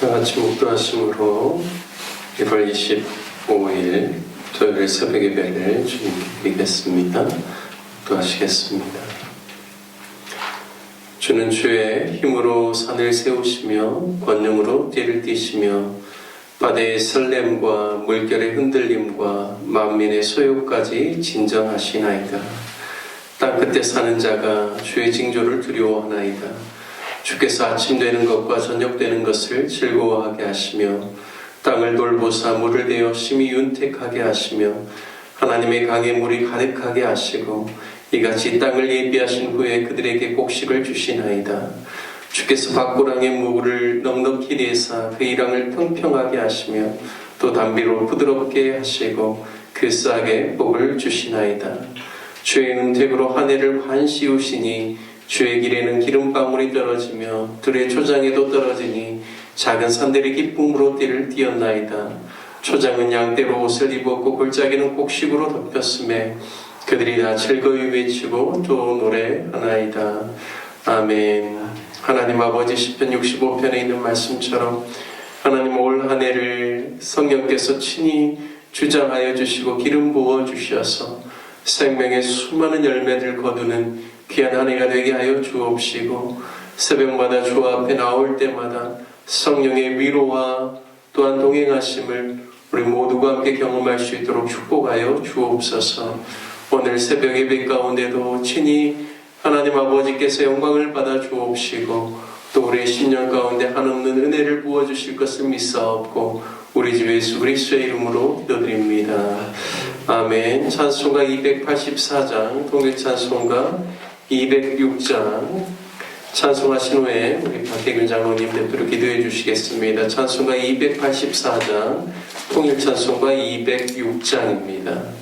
다같이 묵도하심으로 1월 25일 토요일 새벽 예배를 주님께 드리겠습니다. 묵도하시겠습니다. 주는 주의 힘으로 산을 세우시며 권능으로 띠를 띠시며 바다의 설렘과 물결의 흔들림과 만민의 소요까지 진정하시나이다. 땅 끝에 사는 자가 주의 징조를 두려워하나이다. 주께서 아침 되는 것과 저녁 되는 것을 즐거워하게 하시며 땅을 돌보사 물을 내어 심히 윤택하게 하시며 하나님의 강에 물이 가득하게 하시고 이같이 땅을 예비하신 후에 그들에게 곡식을 주시나이다. 주께서 밭고랑의 물을 넉넉히 내사 그 이랑을 평평하게 하시며 또 담비로 부드럽게 하시고 그 싹에 복을 주시나이다. 주의 은택으로 하늘을 환시우시니 주의 길에는 기름방울이 떨어지며 들의 초장에도 떨어지니 작은 산들의 기쁨으로 띠를 띄었나이다. 초장은 양떼로 옷을 입었고 골짜기는 곡식으로 덮였음에 그들이 다 즐거이 외치고 또 노래하나이다. 아멘. 하나님 아버지 시편 65편에 있는 말씀처럼 하나님 올 한 해를 성령께서 친히 주장하여 주시고 기름 부어 주셔서 생명의 수많은 열매를 거두는 귀한 한 해가 되게 하여 주옵시고 새벽마다 주 앞에 나올 때마다 성령의 위로와 또한 동행하심을 우리 모두가 함께 경험할 수 있도록 축복하여 주옵소서. 오늘 새벽 예배 가운데도 친히 하나님 아버지께서 영광을 받아 주옵시고 또 우리의 신년 가운데 한없는 은혜를 부어주실 것을 믿사옵고 우리 주 예수 그리스도의 이름으로 기도드립니다. 아멘. 찬송가 284장 통일찬송가 206장 찬송하신 후에 우리 박혜균 장로님 대표로 기도해 주시겠습니다. 찬송가 284장 통일찬송가 206장입니다.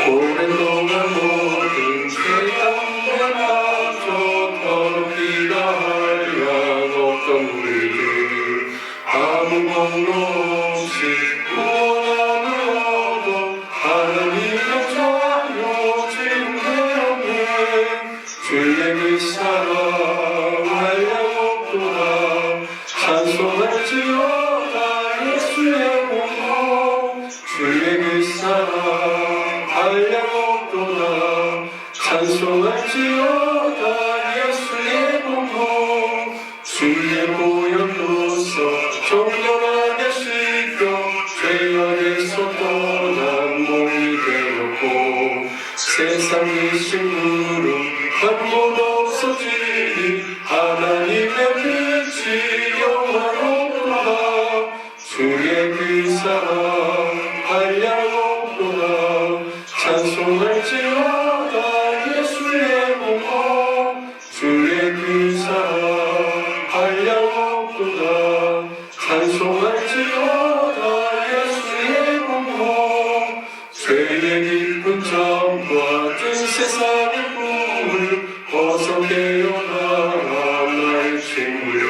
오랫동안 모든 세상에 맞춰 기다려 없던 우리들 아무 공로 없이 구원함을 얻어 하나님의 자녀진 되었네. 주의 그 사랑 알려없도다 찬송할지어다 예수의 공로 주의 그 사랑 알려없도다 찬송할지어다 예수의 공로 주의 보혈로서 정결하게 씻겨 죄악에서 떠난 몸이 되었고 세상의 식물은 한번 없어지니 하나님의 빛이 영원하도다 주의 그 사랑 한량없도다 찬송할지어다 예수의 공로 주의 그 사랑 한량없도다 찬송할지어다 예수의 공로 죄의 깊은 잠과 뜬 세상의 꿈을 벗어 깨어나라 나의 친구여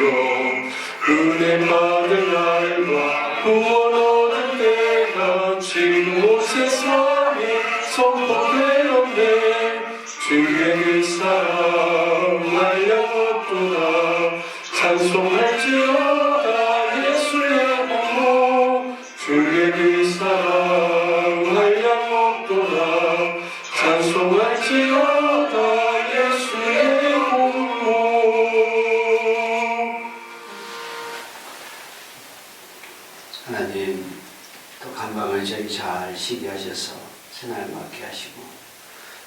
은혜 받은 날과 구원 얻은 때가 지금 온 세상에 선포되었네. 주의 그 사랑 알려없도다 찬송할지어다 예수의 공로 주의 그 사랑 알려없도다 찬송할지어다 예수의 공로. 하나님, 또 간방을 저희 잘 쉬게 하셔서 생활 맡게 하시고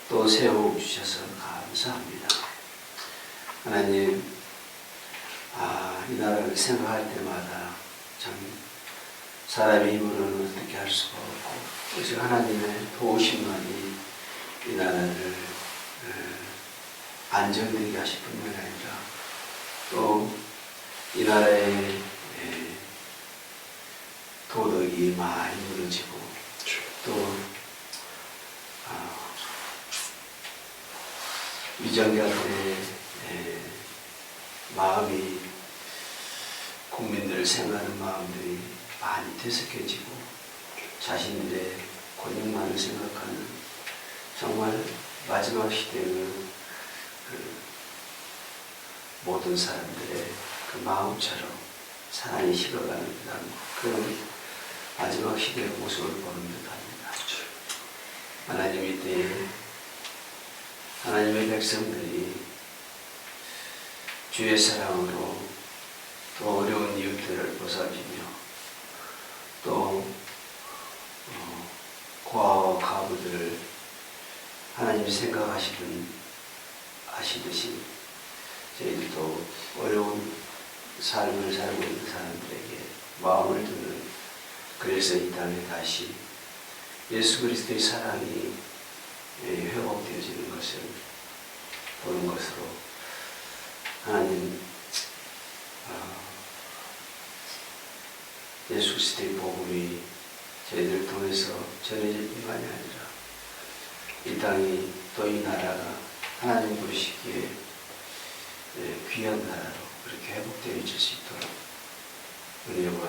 또 세워주셔서 감사합니다. 하나님, 이 나라를 생각할 때마다 참 사람의 힘으로는 어떻게 할 수가 없고 오직 하나님의 도우심만이 이 나라를 안정되게 하실 뿐만 아니라 또 이 나라의 도덕이 많이 무너지고 또 위정자들의 마음이 그를 생각하는 마음들이 많이 되새겨지고 자신들의 권력만을 생각하는 정말 마지막 시대의 그 모든 사람들의 그 마음처럼 사랑이 식어가는 그런 마지막 시대의 모습을 보는 듯합니다. 하나님 이때에 하나님의 백성들이 주의 사랑으로 또 어려운 이웃들을 보살피며 또 고아와 가부들을 하나님이 생각하시듯이 저희들도 어려운 삶을 살고 있는 사람들에게 마음을 두는, 그래서 이 땅에 다시 예수 그리스도의 사랑이 회복되어지는 것을 보는 것으로 하나님 예수 그리스도의 복음이 저희들을 통해서 전해질 뿐만이 아니라 이 땅이 또 이 나라가 하나님 부르시기에 귀한 나라로 그렇게 회복되어질 수 있도록 은혜와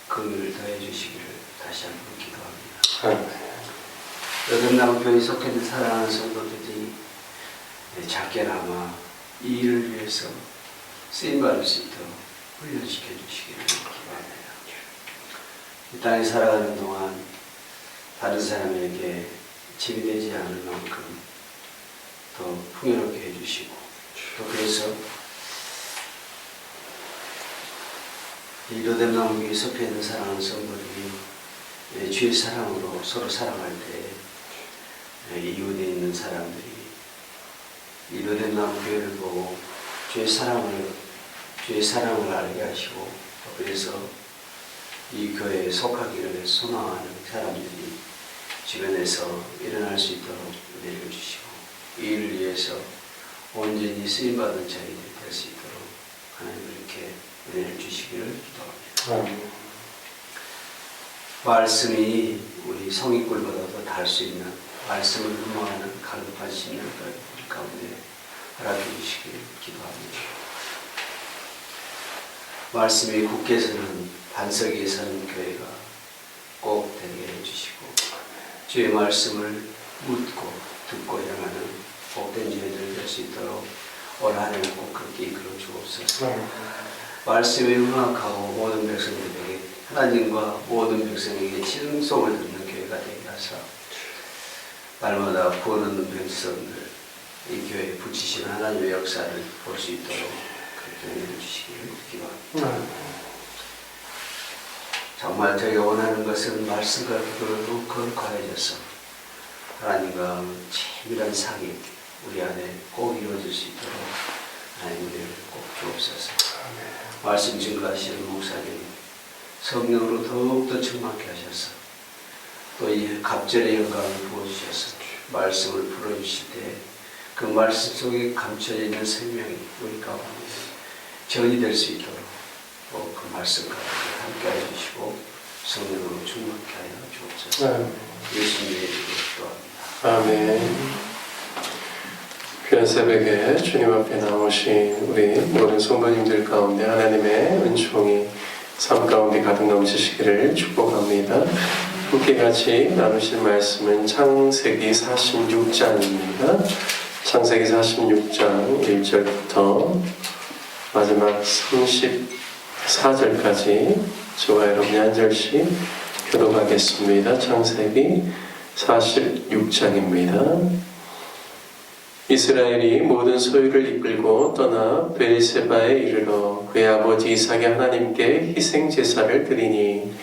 긍휼을 더해 주시기를 다시 한번 기도합니다. 여든나무 교회에 속해 있는 사랑하는 성도들이 작게나마 이 일을 위해서 쓰임받을 수 있도록 훈련시켜 주시기를 기도합니다. 이 땅에 살아가는 동안 다른 사람에게 짐이 되지 않을 만큼 더 풍요롭게 해주시고, 또 그래서 이 로뎀나무 교회에 속해 있는 사랑하는 성도들이 주의 사랑으로 서로 사랑할 때 이웃에 있는 사람들이 이 로뎀나무 교회를 보고 주의 사랑을 알게 하시고, 또 그래서 이 교회에 속하기를 소망하는 사람들이 주변에서 일어날 수 있도록 은혜를 주시고, 이 일을 위해서 온전히 쓰임받은 자들이 될 수 있도록 하나님 이렇게 은혜를 주시기를 기도합니다. 말씀이 우리 성인꿀보다도 달 수 있는 말씀을 음모하는 갈급한 심령을 우리 가운데 허락해 주시기를 기도합니다. 말씀이 굳게 서는 반석 위에 서는 교회가 꼭 되게 해주시고, 주의 말씀을 묻고 듣고 향하는 복된 저희들 될 수 있도록 올 한 해는 꼭 그렇게 이끌어 주옵소서. 말씀에 응합하고 모든 백성들에게, 하나님과 모든 백성에게 칭송을 듣는 교회가 되게 하사 날마다 구원 얻는 백성들, 이 교회에 붙이신 하나님의 역사를 볼 수 있도록 그렇게 은혜를 주시기를 기도합니다. 정말 저희가 원하는 것은 말씀과 기도로 거룩하여져서 하나님과 친밀한 상이 우리 안에 꼭 이루어질 수 있도록 하나님 은혜를 꼭 주옵소서. 말씀 증거하시는 목사님, 성령으로 더욱더 충만케 하셔서 또 이 갑절의 영광을 부어주셔서 말씀을 풀어주실 때 그 말씀 속에 감춰져 있는 생명이 우리 가운데 전이 될 수 있도록 또 그 말씀 가운데 함께 해주시고 성령으로 충만케 하여 주옵소서. 예수님의 이름으로 기도합니다. 아멘. 귀한 새벽에 주님 앞에 나오신 우리 모든 성도님들 가운데 하나님의 은총이 삶 가운데 가득 넘치시기를 축복합니다. 함께 같이 나누실 말씀은 창세기 46장입니다. 창세기 46장 1절부터 마지막 34절까지 저와 여러분이 한 절씩 교독하겠습니다. 창세기 46장입니다. 이스라엘이 모든 소유를 이끌고 떠나 베르세바에 이르러 그의 아버지 이삭의 하나님께 희생제사를 드리니,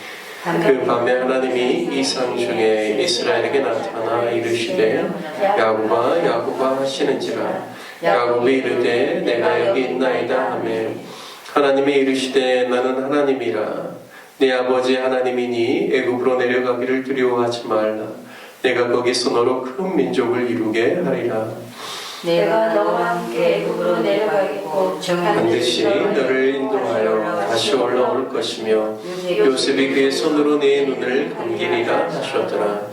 그 밤에 하나님이 이상 중에 이스라엘에게 나타나 이르시되 야곱아 야곱아 하시는지라. 야곱이 이르되 내가 여기 있나이다 하매, 하나님이 이르시되 나는 하나님이라. 네 아버지 하나님이니 애굽으로 내려가기를 두려워하지 말라. 내가 거기서 너로 큰 민족을 이루게 하리라. 내가 너와 함께 애굽으로 내려가겠고 반드시 너를 인도하여 다시 올라올 것이며 요셉이 그의 손으로 네 눈을 감기리라 하셨더라.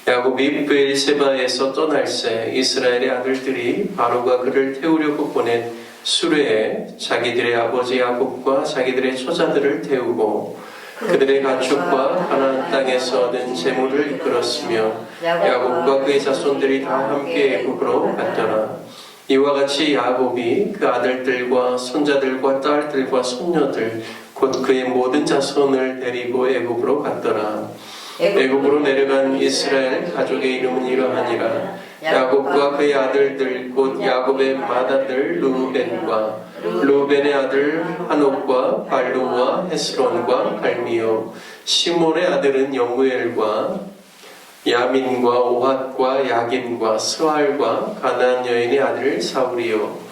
야곱이 베르세바에서 떠날새 이스라엘의 아들들이 바로가 그를 태우려고 보낸 수레에 자기들의 아버지 야곱과 자기들의 처자들을 태우고 그들의 가축과 가나안 땅에서 얻은 재물을 이끌었으며 야곱과 그의 자손들이 다 함께 애굽으로 갔더라. 이와 같이 야곱이 그 아들들과 손자들과 딸들과 손녀들 곧 그의 모든 자손을 데리고 애굽으로 갔더라. 애굽으로 내려간 이스라엘 가족의 이름은 이러하니라. 야곱과 그의 아들들 곧 야곱의 맏아들 루벤의 아들 한옥과 발루와 헤스론과 갈미요. 시몬의 아들은 여무엘과 야민과 오핫과 야긴과 스활과 가나안 여인의 아들 사울이요.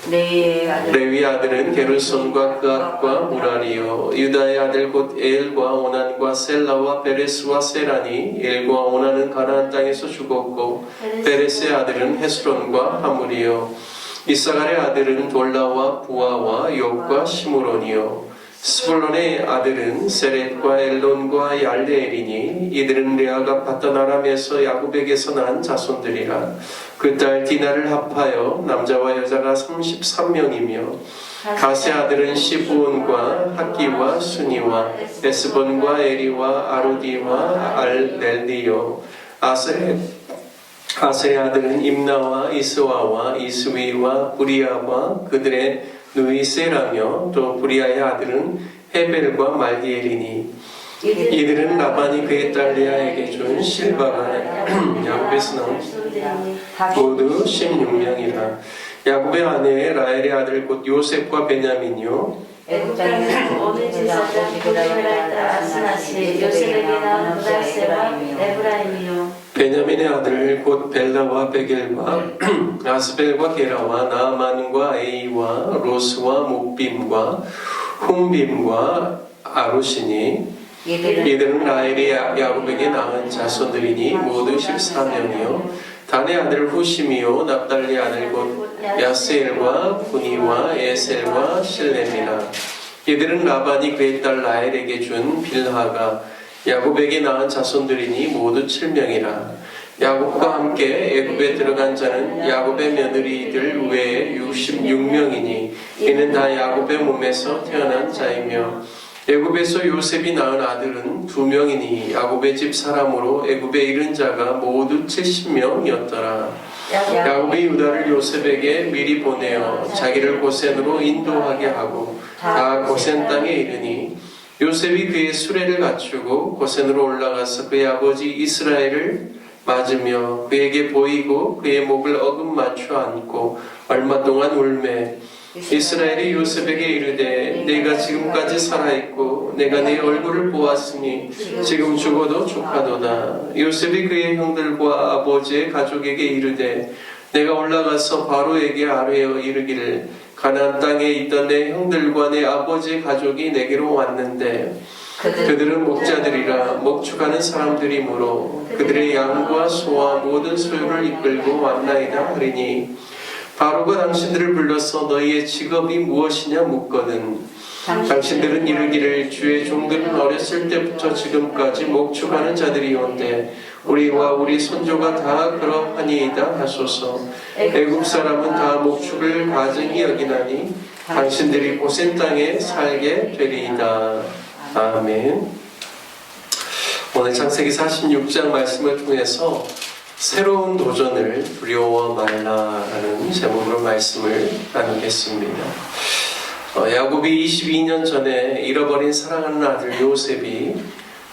레위 아들은 게르손과 그앗과 무라리요. 유다의 아들 곧 엘과 오난과 셀라와 베레스와 세라니. 엘과 오난은 가나안 땅에서 죽었고 베레스의 아들은 헤스론과 하물이요. 이사갈의 아들은 돌라와 부아와 욥과 시므론이요. 스불론의 아들은 세렛과 엘론과 얄레엘이니. 이들은 레아가 받던 아람에서 야곱에게서 난 자손들이라. 그 딸 디나를 합하여 남자와 여자가 33명이며 가세 아들은 시부온과 학기와 수니와 에스본과 에리와 아루디와 알넬리요. 아셀의 아들은 임나와 이스와와 이스위와 부리아와 그들의 누이세라며 또 부리아의 아들은 헤벨과 말기엘이니. 이들은 라반이 그의 딸 레아에게 준 실바가 야곱에서 나온 모두 16명이라. 야곱의 아내 라헬의 아들 곧 요셉과 베냐민이요. 애굽 땅에서 오늘 제사장 부다벨의 딸 아스나시 요셉에게 낳은 부다세와 에브라임이요. 베냐민의 아들 곧 벨라와 베겔과 아스벨과 게라와 나아만과 에이와 로스와 묵빔과 훔빔과 아루시니. 이들은 라헬이 야곱에게 낳은 자손들이니 모두 14명이요. 단의 아들 후심이요. 납달리 아들 곧 야스엘과 구니와 에셀과 실렘이라. 이들은 라반이 그의 딸 라헬에게 준 빌하가 야곱에게 낳은 자손들이니 모두 7명이라. 야곱과 함께 애굽에 들어간 자는 야곱의 며느리들 외에 66명이니 이는 다 야곱의 몸에서 태어난 자이며 애굽에서 요셉이 낳은 아들은 2명이니 야곱의 집 사람으로 애굽에 이른 자가 모두 70명이었더라. 야곱이 유다를 요셉에게 미리 보내어 자기를 고센으로 인도하게 하고 다 고센 땅에 이르니 요셉이 그의 수레를 갖추고 고센으로 올라가서 그의 아버지 이스라엘을 맞으며 그에게 보이고 그의 목을 어긋맞춰 안고 얼마 동안 울매 이스라엘이 요셉에게 이르되 내가 지금까지 살아있고 내가 네 얼굴을 보았으니 지금 죽어도 족하도다. 요셉이 그의 형들과 아버지의 가족에게 이르되 내가 올라가서 바로에게 아뢰어 이르기를 가나안 땅에 있던 내 형들과 내 아버지의 가족이 내게로 왔는데 그들은 목자들이라 목축하는 사람들이므로 그들의 양과 소와 모든 소유를 이끌고 왔나이다 하리니 바로가 당신들을 불러서 너희의 직업이 무엇이냐 묻거든 당신들은 이르기를 주의 종들은 어렸을 때부터 지금까지 목축하는 자들이온데 우리와 우리 손조가 다 그러하니이다 하소서. 애굽 사람은 다 목축을 가증히 여기나니 당신들이 고센 땅에 살게 되리이다. 아멘. 오늘 창세기 46장 말씀을 통해서 새로운 도전을 두려워 말라라는 제목으로 말씀을 나누겠습니다. 야곱이 22년 전에 잃어버린 사랑하는 아들 요셉이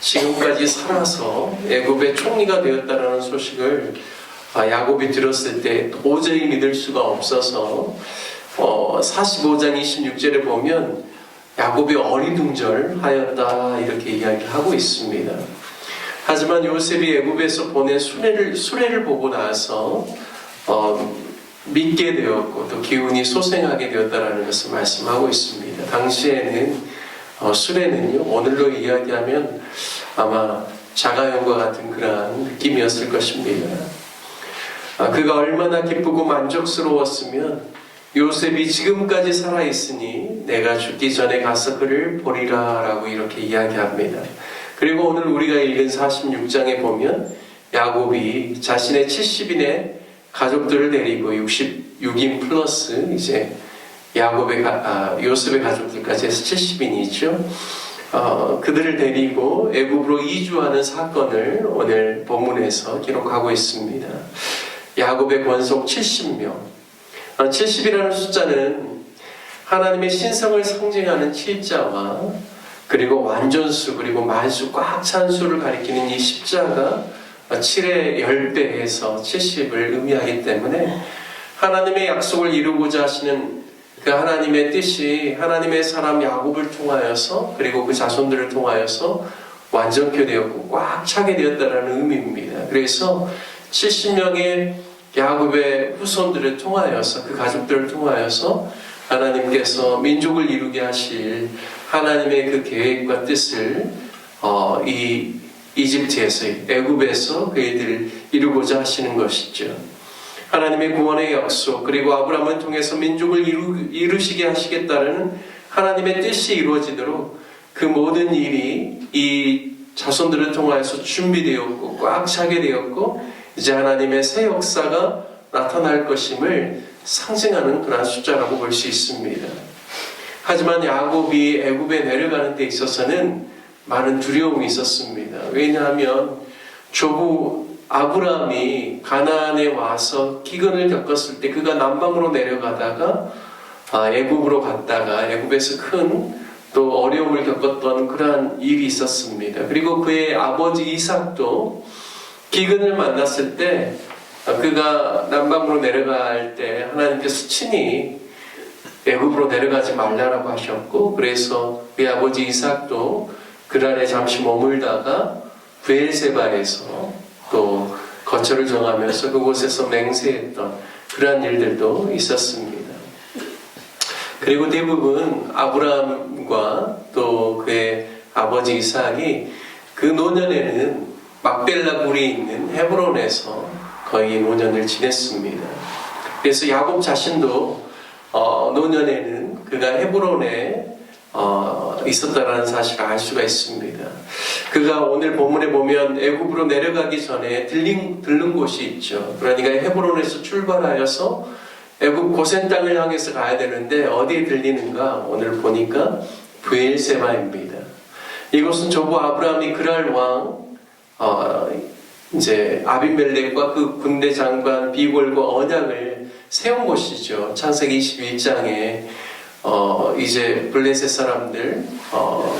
지금까지 살아서 애굽의 총리가 되었다는 소식을 야곱이 들었을 때 도저히 믿을 수가 없어서 45장 26절에 보면 야곱이 어리둥절하였다 이렇게 이야기를 하고 있습니다. 하지만 요셉이 애굽에서 보낸 수레를 보고 나서 믿게 되었고 또 기운이 솟행하게 되었다는 것을 말씀하고 있습니다. 당시에는 수레는요 오늘로 이야기하면 아마 자가용과 같은 그러한 느낌이었을 것입니다. 그가 얼마나 기쁘고 만족스러웠으면 요셉이 지금까지 살아있으니 내가 죽기 전에 가서 그를 보리라 라고 이렇게 이야기합니다. 그리고 오늘 우리가 읽은 46장에 보면 야곱이 자신의 70인의 가족들을 데리고 66인 플러스 이제 요셉의 가족들까지 해서 70인이죠. 그들을 데리고 애굽으로 이주하는 사건을 오늘 본문에서 기록하고 있습니다. 야곱의 권속 70명. 70이라는 숫자는 하나님의 신성을 상징하는 7자와 그리고 완전수 그리고 만수 꽉 찬 수를 가리키는 이 십자가 7의 10배에서 70을 의미하기 때문에 하나님의 약속을 이루고자 하시는 그 하나님의 뜻이 하나님의 사람 야곱을 통하여서 그리고 그 자손들을 통하여서 완전케 되었고 꽉 차게 되었다는 의미입니다. 그래서 70명의 야곱의 후손들을 통하여서 그 가족들을 통하여서 하나님께서 민족을 이루게 하실 하나님의 그 계획과 뜻을 이 이집트에서 애굽에서 그 일들을 이루고자 하시는 것이죠. 하나님의 구원의 약속 그리고 아브라함을 통해서 민족을 이루시게 하시겠다는 하나님의 뜻이 이루어지도록 그 모든 일이 이 자손들을 통하여서 준비되었고 꽉 차게 되었고 이제 하나님의 새 역사가 나타날 것임을 상징하는 그런 숫자라고 볼 수 있습니다. 하지만 야곱이 애굽에 내려가는 데 있어서는 많은 두려움이 있었습니다. 왜냐하면 조부 아브라함이 가나안에 와서 기근을 겪었을 때 그가 남방으로 내려가다가 애굽으로 갔다가 애굽에서 큰 또 어려움을 겪었던 그러한 일이 있었습니다. 그리고 그의 아버지 이삭도 기근을 만났을 때 그가 남방으로 내려갈 때 하나님께서 친히 애굽으로 내려가지 말라라고 하셨고 그래서 그의 아버지 이삭도 그날에 잠시 머물다가 브엘세바에서 또 거처를 정하면서 그곳에서 맹세했던 그러한 일들도 있었습니다. 그리고 대부분 아브라함과 또 그의 아버지 이삭이 그 노년에는 막벨라 굴이 있는 헤브론에서 거의 노년을 지냈습니다. 그래서 야곱 자신도 노년에는 그가 헤브론에 있었다라는 사실을 알 수가 있습니다. 그가 오늘 본문에 보면 애굽으로 내려가기 전에 들른 곳이 있죠. 그러니까 헤브론에서 출발하여서 애굽 고센 땅을 향해서 가야 되는데 어디에 들리는가? 오늘 보니까 브엘세바입니다. 이곳은 조부 아브라함이 그랄 왕 이제 아비멜렉과 그 군대 장관 비골과 언약을 세운 곳이죠. 창세기 21장에 이제 블레셋 사람들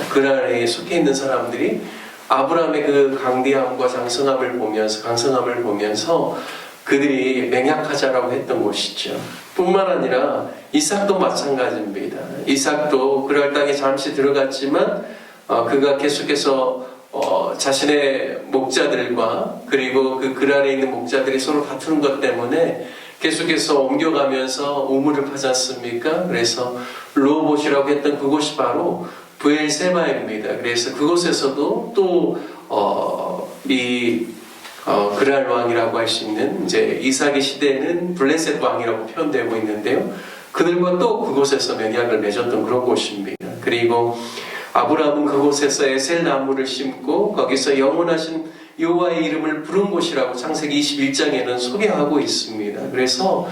그랄에 속해 있는 사람들이 아브라함의 그 강대함과 강성함을 보면서 그들이 맹약하자라고 했던 곳이죠. 뿐만 아니라 이삭도 마찬가지입니다. 이삭도 그랄 땅에 잠시 들어갔지만 그가 계속해서 자신의 목자들과 그리고 그 그랄에 있는 목자들이 서로 다투는 것 때문에 계속해서 옮겨가면서 우물을 파지 않습니까? 그래서 르호봇이라고 했던 그곳이 바로 브엘세바입니다. 그래서 그곳에서도 또 그랄 왕이라고 할 수 있는 이제 이삭의 시대에는 블레셋 왕이라고 표현되고 있는데요. 그들과 또 그곳에서盟약을 맺었던 그런 곳입니다. 그리고 아브라함은 그곳에서 에셀 나무를 심고 거기서 영원하신 여호와의 이름을 부른 곳이라고 창세기 21장에는 소개하고 있습니다. 그래서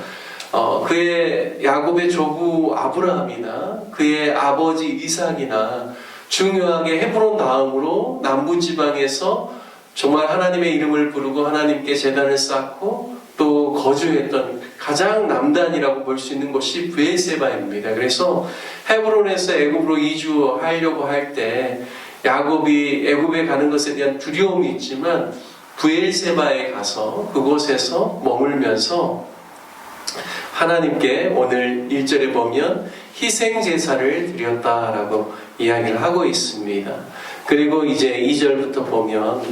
그의 야곱의 조부 아브라함이나 그의 아버지 이삭이나 중요하게 헤브론 다음으로 남부지방에서 정말 하나님의 이름을 부르고 하나님께 제단을 쌓고 또 거주했던 가장 남단이라고 볼 수 있는 곳이 브엘세바입니다. 그래서 헤브론에서 애굽으로 이주하려고 할 때 야곱이 애굽에 가는 것에 대한 두려움이 있지만 브엘세바에 가서 그곳에서 머물면서 하나님께 오늘 1절에 보면 희생제사를 드렸다라고 이야기를 하고 있습니다. 그리고 이제 2절부터 보면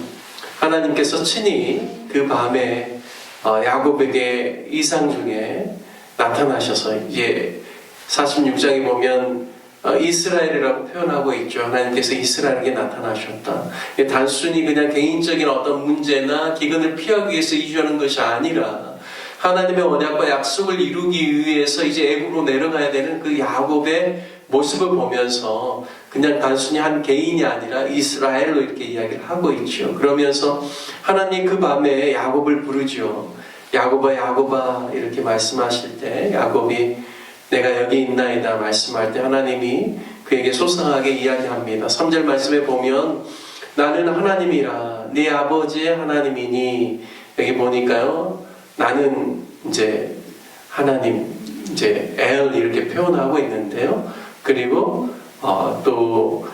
하나님께서 친히 그 밤에 야곱에게 이상 중에 나타나셔서 이제 46장에 보면 이스라엘이라고 표현하고 있죠. 하나님께서 이스라엘에게 나타나셨다. 단순히 그냥 개인적인 어떤 문제나 기근을 피하기 위해서 이주하는 것이 아니라 하나님의 언약과 약속을 이루기 위해서 이제 애굽으로 내려가야 되는 그 야곱의 모습을 보면서 그냥 단순히 한 개인이 아니라 이스라엘로 이렇게 이야기를 하고 있죠. 그러면서 하나님 그 밤에 야곱을 부르죠. 야곱아 야곱아 이렇게 말씀하실 때 야곱이 내가 여기 있나이다 말씀할 때 하나님이 그에게 소상하게 이야기합니다. 3절 말씀에 보면 나는 하나님이라 네 아버지의 하나님이니, 여기 보니까요 나는 이제 하나님, 이제 엘 이렇게 표현하고 있는데요. 그리고 또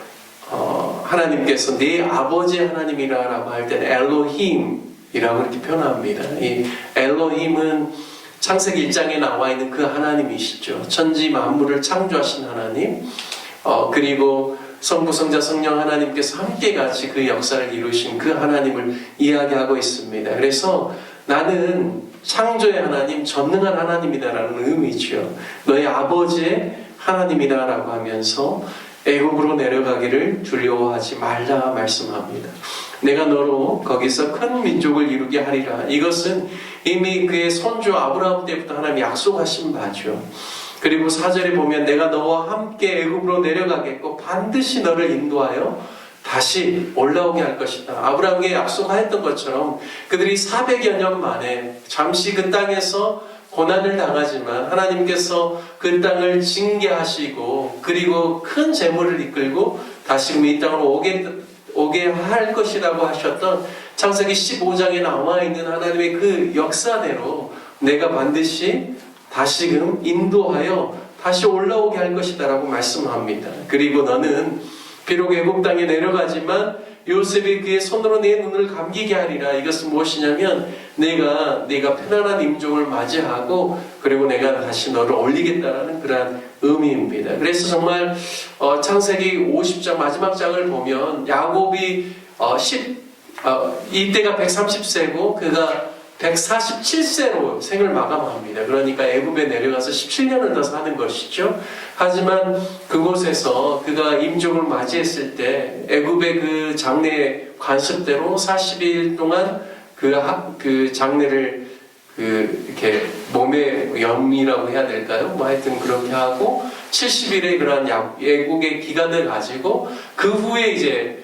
하나님께서 네 아버지의 하나님이라고 할 때는 엘로힘이라고 이렇게 표현합니다. 이 엘로힘은 창세기 1장에 나와 있는 그 하나님이시죠. 천지 만물을 창조하신 하나님, 그리고 성부, 성자, 성령 하나님께서 함께 같이 그 역사를 이루신 그 하나님을 이야기하고 있습니다. 그래서 나는 창조의 하나님, 전능한 하나님이다라는 의미죠. 너의 아버지의 하나님이다라고 하면서 애국으로 내려가기를 두려워하지 말라 말씀합니다. 내가 너로 거기서 큰 민족을 이루게 하리라. 이것은 이미 그의 손주 아브라함 때부터 하나님이 약속하신 바죠. 그리고 4절에 보면 내가 너와 함께 애국으로 내려가겠고 반드시 너를 인도하여 다시 올라오게 할 것이다. 아브라함에게 약속하였던 것처럼 그들이 400여 년 만에 잠시 그 땅에서 고난을 당하지만 하나님께서 그 땅을 징계하시고 그리고 큰 재물을 이끌고 다시금 이 땅으로 오게 할 것이라고 하셨던 창세기 15장에 나와 있는 하나님의 그 역사대로 내가 반드시 다시금 인도하여 다시 올라오게 할 것이다 라고 말씀합니다. 그리고 너는 비록 애굽 땅에 내려가지만 요셉이 그의 손으로 내 눈을 감기게 하리라. 이것은 무엇이냐면 네가 편안한 임종을 맞이하고 그리고 내가 다시 너를 올리겠다라는 그러한 의미입니다. 그래서 정말 창세기 50장 마지막 장을 보면 야곱이 이때가 130세고 그가 147세로 생을 마감합니다. 그러니까 애굽에 내려가서 17년을 더 사는 것이죠. 하지만 그곳에서 그가 임종을 맞이했을 때 애굽의 그 장례 관습대로 40일 동안 그 장례를 이렇게 몸에 염이라고 해야 될까요? 뭐 하여튼 그렇게 하고 70일의 그러한 애국의 기간을 가지고 그 후에 이제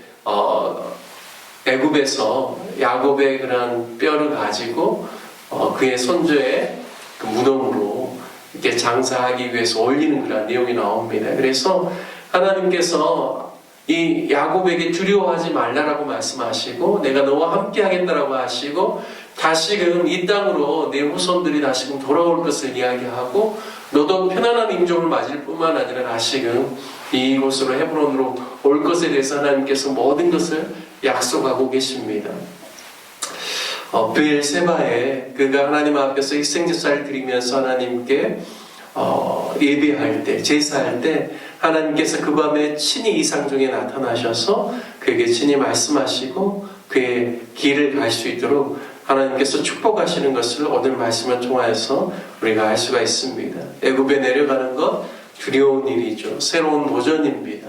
애굽에서 야곱의 그런 뼈를 가지고 그의 손주의 그 무덤으로 이렇게 장사하기 위해서 올리는 그런 내용이 나옵니다. 그래서 하나님께서 이 야곱에게 두려워하지 말라라고 말씀하시고 내가 너와 함께 하겠다라고 하시고 다시금 이 땅으로 내 후손들이 다시금 돌아올 것을 이야기하고 너도 편안한 임종을 맞을 뿐만 아니라 다시금 이곳으로 헤브론으로 올 것에 대해서 하나님께서 모든 것을 약속하고 계십니다. 브엘세바에 그가 하나님 앞에서 희생제사를 드리면서 하나님께 예배할 때, 제사할 때 하나님께서 그 밤에 친히 이상 중에 나타나셔서 그에게 친히 말씀하시고 그의 길을 갈 수 있도록 하나님께서 축복하시는 것을 오늘 말씀을 통하여서 우리가 알 수가 있습니다. 애굽에 내려가는 것 두려운 일이죠. 새로운 도전입니다.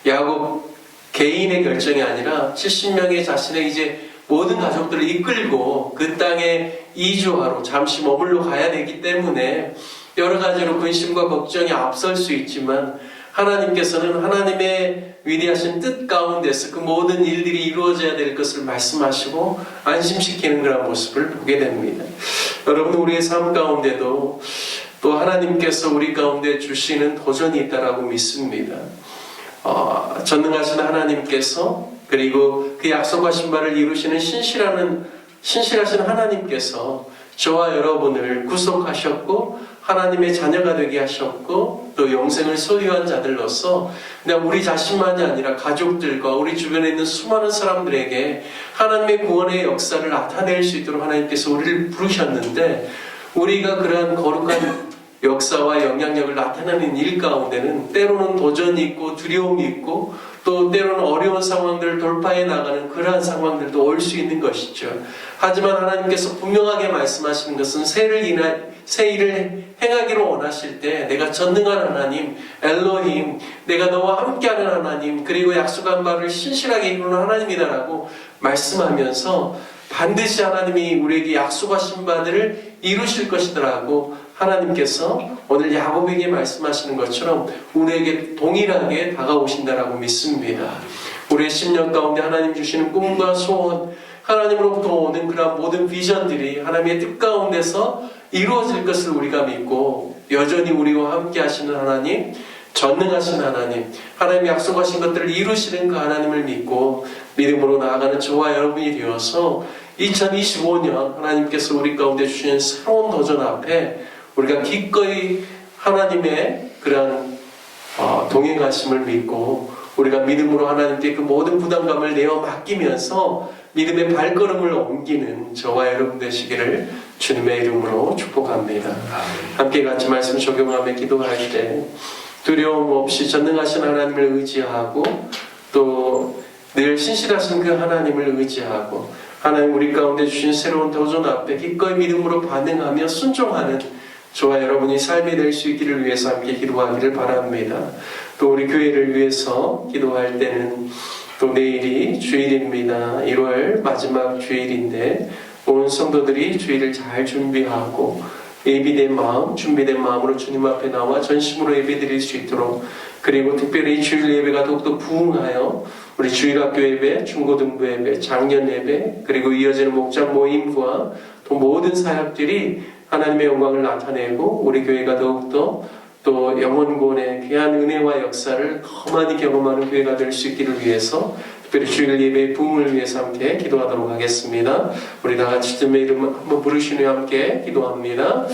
야곱 개인의 결정이 아니라 70명의 자신의 이제 모든 가족들을 이끌고 그 땅에 이주하러 잠시 머물러 가야 되기 때문에 여러 가지로 근심과 걱정이 앞설 수 있지만 하나님께서는 하나님의 위대하신 뜻 가운데서 그 모든 일들이 이루어져야 될 것을 말씀하시고 안심시키는 그런 모습을 보게 됩니다. 여러분, 우리의 삶 가운데도 또 하나님께서 우리 가운데 주시는 도전이 있다라고 믿습니다. 전능하신 하나님께서 그리고 그 약속하신 바를 이루시는 신실하신 하나님께서 저와 여러분을 구속하셨고 하나님의 자녀가 되게 하셨고 또 영생을 소유한 자들로서 그냥 우리 자신만이 아니라 가족들과 우리 주변에 있는 수많은 사람들에게 하나님의 구원의 역사를 나타낼 수 있도록 하나님께서 우리를 부르셨는데 우리가 그러한 거룩한 역사와 영향력을 나타내는 일 가운데는 때로는 도전이 있고 두려움이 있고 또 때로는 어려운 상황들을 돌파해 나가는 그러한 상황들도 올 수 있는 것이죠. 하지만 하나님께서 분명하게 말씀하시는 것은 새 일을 행하기를 원하실 때 내가 전능한 하나님 엘로힘, 내가 너와 함께하는 하나님, 그리고 약속한 바를 신실하게 이루는 하나님이다라고 말씀하면서 반드시 하나님이 우리에게 약속하신 바들을 이루실 것이더라고 하나님께서 오늘 야곱에게 말씀하시는 것처럼 우리에게 동일하게 다가오신다라고 믿습니다. 우리의 10년 가운데 하나님 주시는 꿈과 소원, 하나님으로부터 오는 그런 모든 비전들이 하나님의 뜻 가운데서 이루어질 것을 우리가 믿고 여전히 우리와 함께 하시는 하나님, 전능하신 하나님, 하나님이 약속하신 것들을 이루시는 그 하나님을 믿고 믿음으로 나아가는 저와 여러분이 되어서 2025년 하나님께서 우리 가운데 주신 새로운 도전 앞에 우리가 기꺼이 하나님의 그런 동행하심을 믿고 우리가 믿음으로 하나님께 그 모든 부담감을 내어 맡기면서 믿음의 발걸음을 옮기는 저와 여러분 되시기를 주님의 이름으로 축복합니다. 함께 같이 말씀 적용하며 기도할 때 두려움 없이 전능하신 하나님을 의지하고 또 늘 신실하신 그 하나님을 의지하고 하나님 우리 가운데 주신 새로운 도전 앞에 기꺼이 믿음으로 반응하며 순종하는 저와 여러분이 삶이 될 수 있기를 위해서 함께 기도하기를 바랍니다. 또 우리 교회를 위해서 기도할 때는 또 내일이 주일입니다. 1월 마지막 주일인데 온 성도들이 주일을 잘 준비하고 예비된 마음, 준비된 마음으로 주님 앞에 나와 전심으로 예배드릴 수 있도록 그리고 특별히 주일 예배가 더욱더 부흥하여 우리 주일학교 예배, 중고등부 예배, 장년 예배 그리고 이어지는 목장 모임과 또 모든 사역들이 하나님의 영광을 나타내고 우리 교회가 더욱더 또 영혼구원의 귀한 은혜와 역사를 더 많이 경험하는 교회가 될 수 있기를 위해서 특별히 주일 예배의 부흥을 위해서 함께 기도하도록 하겠습니다. 우리 다 같이 주님의 이름 한번 부르시며 함께 기도합니다.